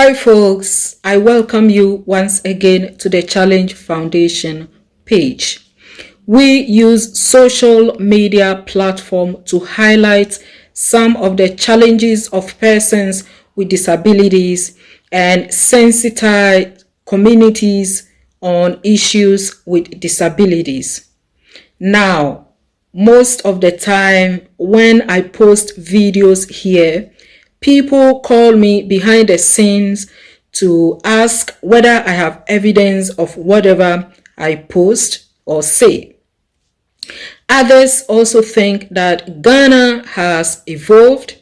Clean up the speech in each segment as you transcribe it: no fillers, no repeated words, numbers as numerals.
Hi folks, I welcome you once again to the Challenge Foundation page. We use social media platform to highlight some of the challenges of persons with disabilities and sensitize communities on issues with disabilities. Now, most of the time when I post videos here, people call me behind the scenes to ask whether I have evidence of whatever I post or say. Others also think that Ghana has evolved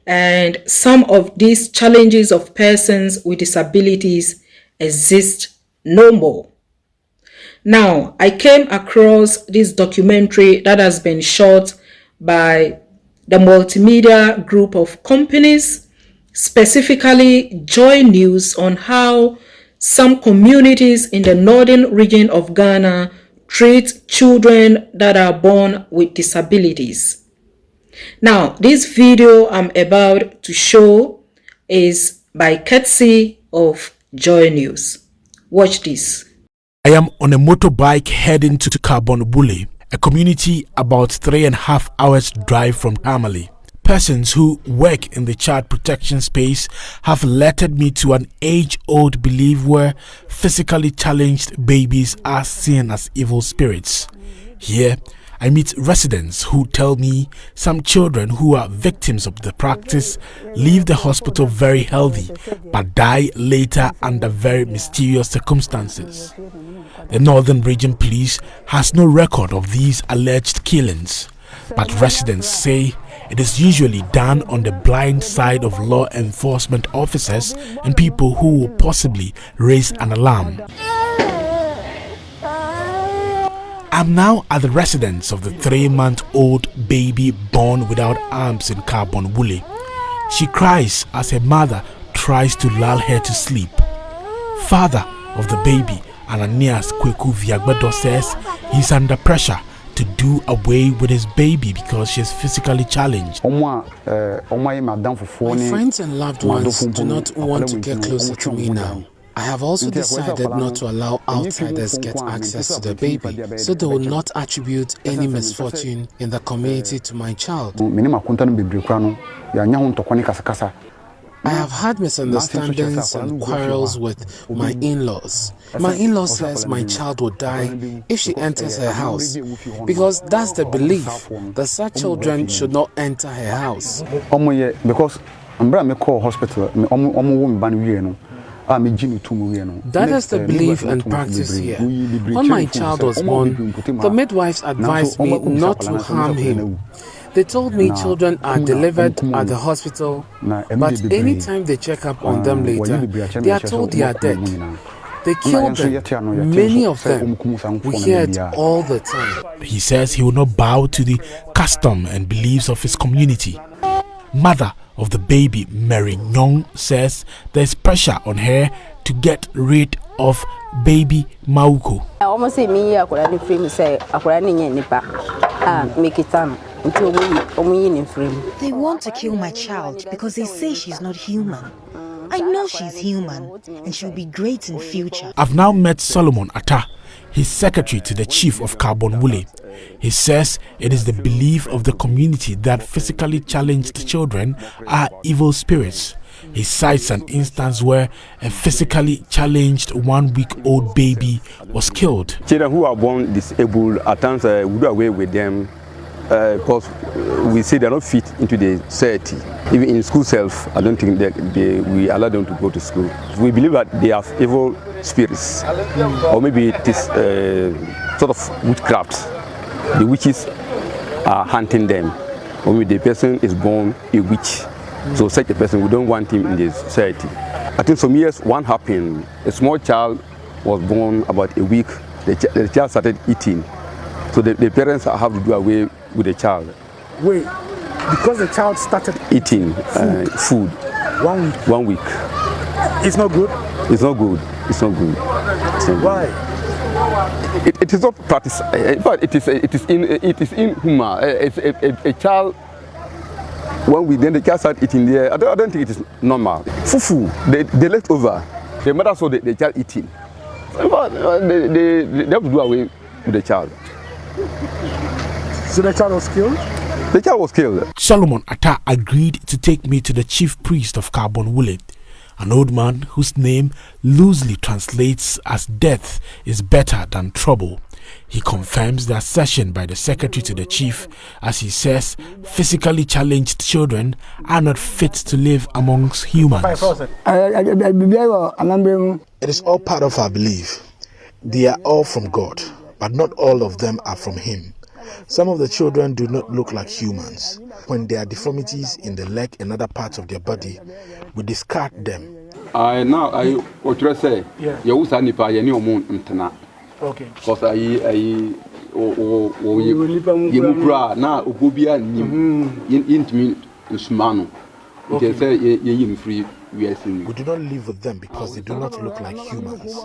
and some of these challenges of persons with disabilities exist no more. Now, I came across this documentary that has been shot by the multimedia group of companies, specifically Joy News, on how some communities in the northern region of Ghana treat children that are born with disabilities. Now, this video I'm about to show is by courtesy of Joy News. Watch this. I am on a motorbike heading to Kabonbule, a community about 3.5 hours drive from Tamale. Persons who work in the child protection space have alerted me to an age-old belief where physically challenged babies are seen as evil spirits. Here, I meet residents who tell me some children who are victims of the practice leave the hospital very healthy but die later under very mysterious circumstances. The Northern Region Police has no record of these alleged killings, but residents say it is usually done on the blind side of law enforcement officers and people who will possibly raise an alarm. I'm now at the residence of the 3-month-old baby born without arms in Kabonbule. She cries as her mother tries to lull her to sleep. Father of the baby, Ananias Kweku Viagbedo, says he's under pressure to do away with his baby because she's physically challenged. My friends and loved ones do not want to get closer to me now. I have also decided not to allow outsiders get access to the baby, so they will not attribute any misfortune in the community to my child. I have had misunderstandings and quarrels with my in-laws. My in-law says my child will die if she enters her house, because that's the belief that such children should not enter her house. Because I'm hospital, that is the belief and practice here. When my child was born, the midwives advised me not to harm him. They told me children are delivered at the hospital, but anytime they check up on them later, they are told they are dead. They killed them, many of them. We hear it all the time. He says he will not bow to the custom and beliefs of his community. Mother of the baby, Mary Nyong, says there's pressure on her to get rid of baby Mauko. They want to kill my child because they say she's not human. I know she's human and she'll be great in future. I've now met Solomon Atta. He's secretary to the chief of Kabonbule. He says it is the belief of the community that physically challenged children are evil spirits. He cites an instance where a physically challenged 1-week-old baby was killed. Children who are born disabled, at times we do away with them because we say they're not fit into the society. Even in school self, I don't think we allow them to go to school. We believe that they have evil spirits, or maybe it is sort of witchcraft. The witches are hunting them, or maybe the person is born a witch. So such a person, we don't want him in the society. I think some years, one happened. A small child was born about a week. The child started eating. So the parents have to do away with the child. Wait, because the child started eating food. 1 week. 1 week. It's not good? It's not good. It's not good. Why? It is not practice, but it is inhuman. A child When we then the child started eating there, I don't think it is normal. Fufu, they left over. The mother saw the child eating. They have to do away with the child. So the child was killed? The child was killed. Solomon Atta agreed to take me to the chief priest of Carbon-Wullet, an old man whose name loosely translates as death is better than trouble. He confirms the assertion by the secretary to the chief, as he says physically challenged children are not fit to live amongst humans. It is all part of our belief. They are all from God, but not all of them are from Him. Some of the children do not look like humans. When there are deformities in the leg and other parts of their body, we discard them. What you say? Yeah. You also need to know more than Okay. because Yemukra na Ogobia intimate Usmano. They say you free. We do not live with them because they do not look like humans.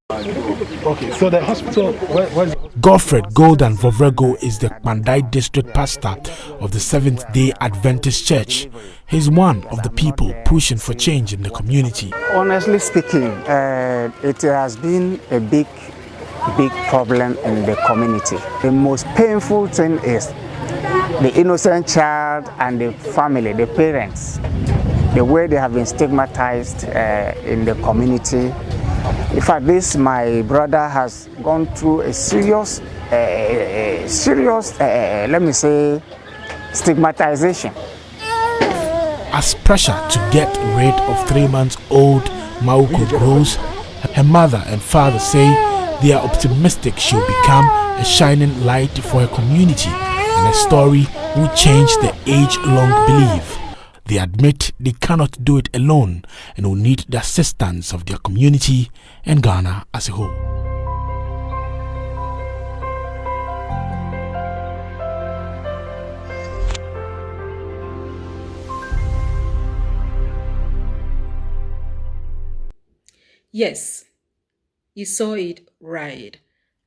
Okay, so the hospital, where's Godfred Golden Vovrego is the Mandai district pastor of the Seventh-day Adventist Church. He's one of the people pushing for change in the community. Honestly speaking, it has been a big problem in the community. The most painful thing is the innocent child and the family, the parents, the way they have been stigmatized in the community. In fact, my brother has gone through a serious, let me say, stigmatization. As pressure to get rid of 3-month-old Mauko grows, her mother and father say they are optimistic she'll become a shining light for her community, and a story will change the age-long belief. They admit they cannot do it alone and will need the assistance of their community and Ghana as a whole. Yes, you saw it right.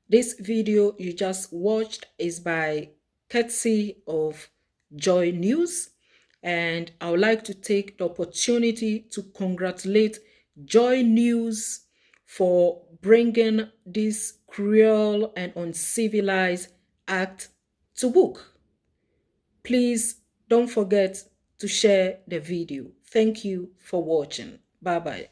This video you just watched is by courtesy of Joy News, and I would like to take the opportunity to congratulate Joy News for bringing this cruel and uncivilized act to book. Please don't forget to share the video. Thank you for watching. Bye-bye.